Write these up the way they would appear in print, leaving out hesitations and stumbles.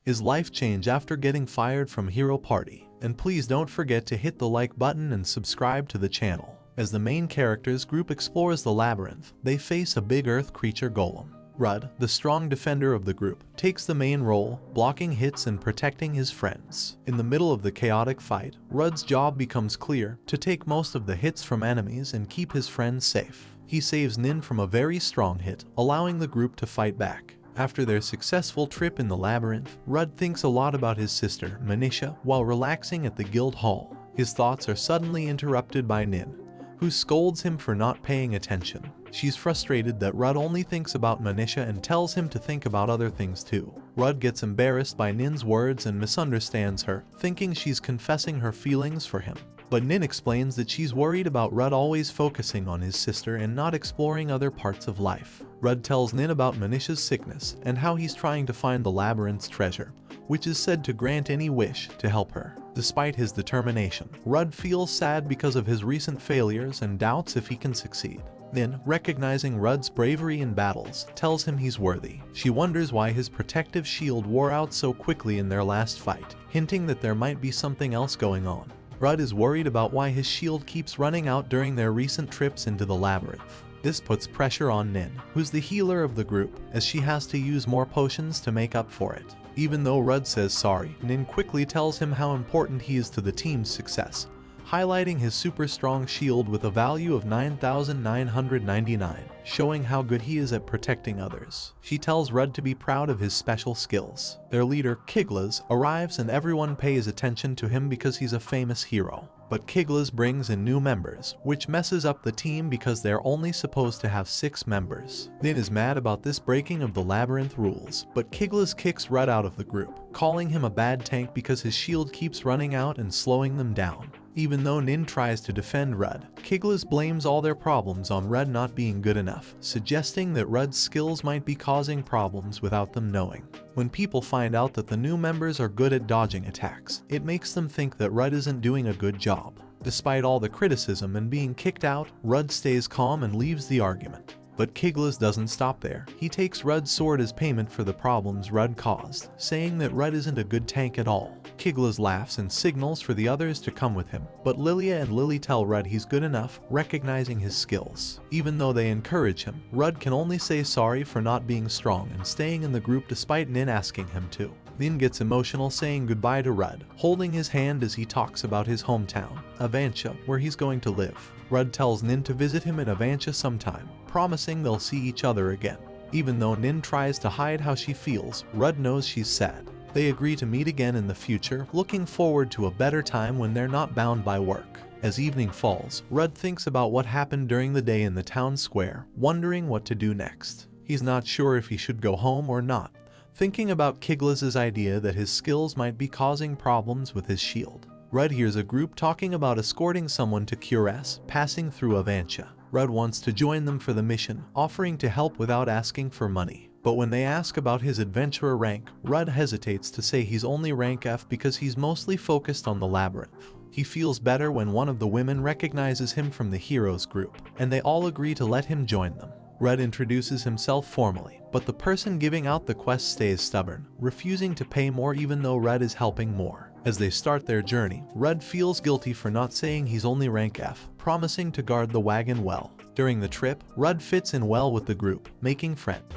His life change after getting fired from Hero Party. And please don't forget to hit the like button and subscribe to the channel. As the main characters group explores the labyrinth, they face a big earth creature golem. Rudd, the strong defender of the group, takes the main role, blocking hits and protecting his friends. In the middle of the chaotic fight, Rudd's job becomes clear: to take most of the hits from enemies and keep his friends safe. He saves Nin from a very strong hit, allowing the group to fight back. After their successful trip in the labyrinth, Rudd thinks a lot about his sister, Manisha, while relaxing at the guild hall. His thoughts are suddenly interrupted by Nin, who scolds him for not paying attention. She's frustrated that Rudd only thinks about Manisha and tells him to think about other things too. Rudd gets embarrassed by Nin's words and misunderstands her, thinking she's confessing her feelings for him. But Nin explains that she's worried about Rudd always focusing on his sister and not exploring other parts of life. Rudd tells Nin about Manisha's sickness and how he's trying to find the labyrinth's treasure, which is said to grant any wish, to help her. Despite his determination, Rudd feels sad because of his recent failures and doubts if he can succeed. Nin, recognizing Rudd's bravery in battles, tells him he's worthy. She wonders why his protective shield wore out so quickly in their last fight, hinting that there might be something else going on. Rudd is worried about why his shield keeps running out during their recent trips into the labyrinth. This puts pressure on Nin, who's the healer of the group, as she has to use more potions to make up for it. Even though Rudd says sorry, Nin quickly tells him how important he is to the team's success, highlighting his super strong shield with a value of 9,999, showing how good he is at protecting others. She tells Rudd to be proud of his special skills. Their leader, Kiglas, arrives and everyone pays attention to him because he's a famous hero. But Kiglas brings in new members, which messes up the team because they're only supposed to have 6 members. Nin is mad about this breaking of the labyrinth rules, but Kiglas kicks Rudd out of the group, calling him a bad tank because his shield keeps running out and slowing them down. Even though Nin tries to defend Rudd, Kiglas blames all their problems on Rudd not being good enough, suggesting that Rudd's skills might be causing problems without them knowing. When people find out that the new members are good at dodging attacks, it makes them think that Rudd isn't doing a good job. Despite all the criticism and being kicked out, Rudd stays calm and leaves the argument. But Kiglas doesn't stop there. He takes Rudd's sword as payment for the problems Rudd caused, saying that Rudd isn't a good tank at all. Kiglas laughs and signals for the others to come with him, but Lilia and Lily tell Rudd he's good enough, recognizing his skills. Even though they encourage him, Rudd can only say sorry for not being strong and staying in the group despite Nin asking him to. Nin gets emotional saying goodbye to Rudd, holding his hand as he talks about his hometown, Avansha, where he's going to live. Rudd tells Nin to visit him in Avansha sometime, promising they'll see each other again. Even though Nin tries to hide how she feels, Rudd knows she's sad. They agree to meet again in the future, looking forward to a better time when they're not bound by work. As evening falls, Rudd thinks about what happened during the day in the town square, wondering what to do next. He's not sure if he should go home or not, thinking about Kiglas's idea that his skills might be causing problems with his shield. Rudd hears a group talking about escorting someone to Kouryaku, passing through Avansha. Rudd wants to join them for the mission, offering to help without asking for money. But when they ask about his adventurer rank, Rudd hesitates to say he's only rank F because he's mostly focused on the labyrinth. He feels better when one of the women recognizes him from the heroes group, and they all agree to let him join them. Rudd introduces himself formally, but the person giving out the quest stays stubborn, refusing to pay more even though Rudd is helping more. As they start their journey, Rudd feels guilty for not saying he's only rank F, promising to guard the wagon well. During the trip, Rudd fits in well with the group, making friends.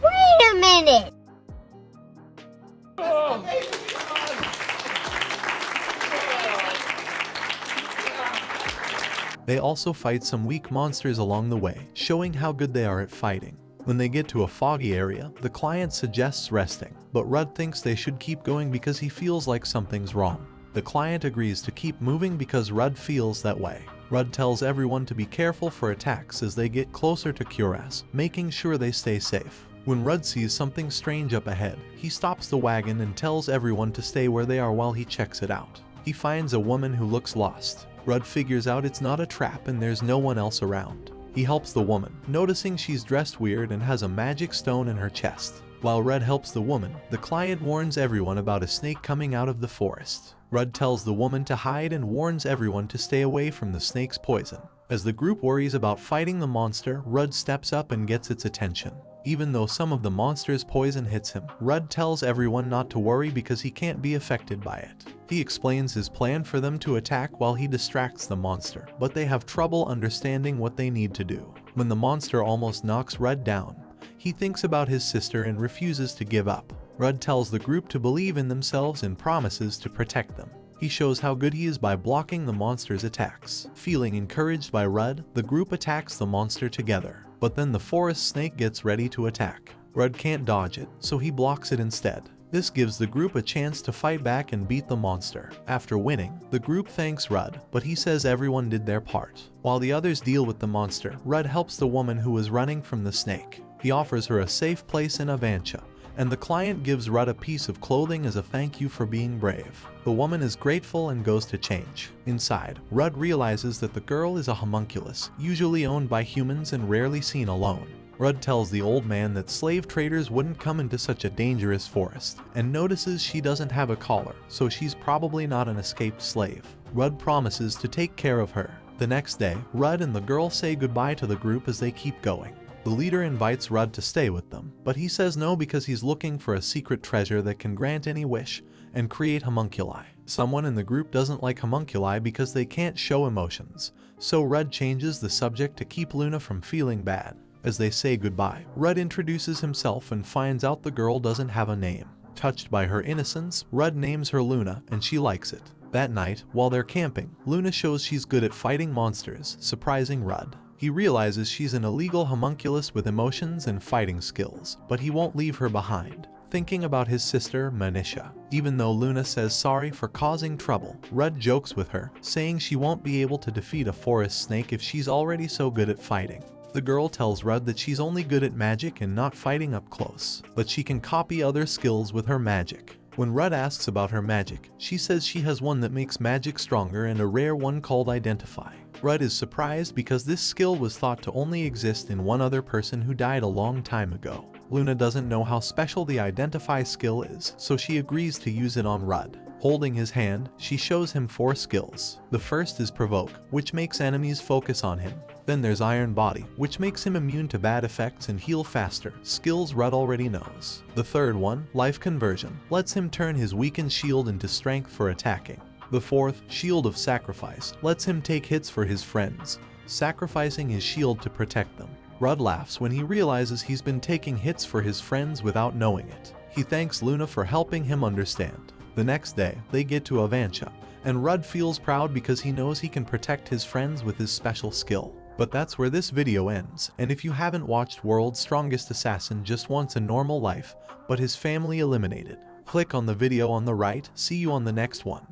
Wait a minute! They also fight some weak monsters along the way, showing how good they are at fighting. When they get to a foggy area, the client suggests resting, but Rudd thinks they should keep going because he feels like something's wrong. The client agrees to keep moving because Rudd feels that way. Rudd tells everyone to be careful for attacks as they get closer to Kouryaku, making sure they stay safe. When Rudd sees something strange up ahead, he stops the wagon and tells everyone to stay where they are while he checks it out. He finds a woman who looks lost. Rudd figures out it's not a trap and there's no one else around. He helps the woman, noticing she's dressed weird and has a magic stone in her chest. While Rudd helps the woman, the client warns everyone about a snake coming out of the forest. Rudd tells the woman to hide and warns everyone to stay away from the snake's poison. As the group worries about fighting the monster, Rudd steps up and gets its attention. Even though some of the monster's poison hits him, Rudd tells everyone not to worry because he can't be affected by it. He explains his plan for them to attack while he distracts the monster, but they have trouble understanding what they need to do. When the monster almost knocks Rudd down, he thinks about his sister and refuses to give up. Rudd tells the group to believe in themselves and promises to protect them. He shows how good he is by blocking the monster's attacks. Feeling encouraged by Rudd, the group attacks the monster together. But then the forest snake gets ready to attack. Rudd can't dodge it, so he blocks it instead. This gives the group a chance to fight back and beat the monster. After winning, the group thanks Rudd, but he says everyone did their part. While the others deal with the monster, Rudd helps the woman who was running from the snake. He offers her a safe place in Avansha, and the client gives Rudd a piece of clothing as a thank you for being brave. The woman is grateful and goes to change. Inside, Rudd realizes that the girl is a homunculus, usually owned by humans and rarely seen alone. Rudd tells the old man that slave traders wouldn't come into such a dangerous forest, and notices she doesn't have a collar, so she's probably not an escaped slave. Rudd promises to take care of her. The next day, Rudd and the girl say goodbye to the group as they keep going. The leader invites Rudd to stay with them, but he says no because he's looking for a secret treasure that can grant any wish and create homunculi. Someone in the group doesn't like homunculi because they can't show emotions, so Rudd changes the subject to keep Luna from feeling bad. As they say goodbye, Rudd introduces himself and finds out the girl doesn't have a name. Touched by her innocence, Rudd names her Luna and she likes it. That night, while they're camping, Luna shows she's good at fighting monsters, surprising Rudd. He realizes she's an illegal homunculus with emotions and fighting skills, but he won't leave her behind. Thinking about his sister, Manisha. Even though Luna says sorry for causing trouble, Rudd jokes with her, saying she won't be able to defeat a forest snake if she's already so good at fighting. The girl tells Rudd that she's only good at magic and not fighting up close, but she can copy other skills with her magic. When Rudd asks about her magic, she says she has one that makes magic stronger and a rare one called Identify. Rudd is surprised because this skill was thought to only exist in one other person who died a long time ago. Luna doesn't know how special the Identify skill is, so she agrees to use it on Rudd. Holding his hand, she shows him 4 skills. The first is Provoke, which makes enemies focus on him. Then there's Iron Body, which makes him immune to bad effects and heal faster, skills Rudd already knows. The third one, Life Conversion, lets him turn his weakened shield into strength for attacking. The fourth, Shield of Sacrifice, lets him take hits for his friends, sacrificing his shield to protect them. Rudd laughs when he realizes he's been taking hits for his friends without knowing it. He thanks Luna for helping him understand. The next day, they get to Avansha, and Rudd feels proud because he knows he can protect his friends with his special skill. But that's where this video ends, and if you haven't watched World's Strongest Assassin just wants a normal life, but his family eliminated, click on the video on the right. See you on the next one.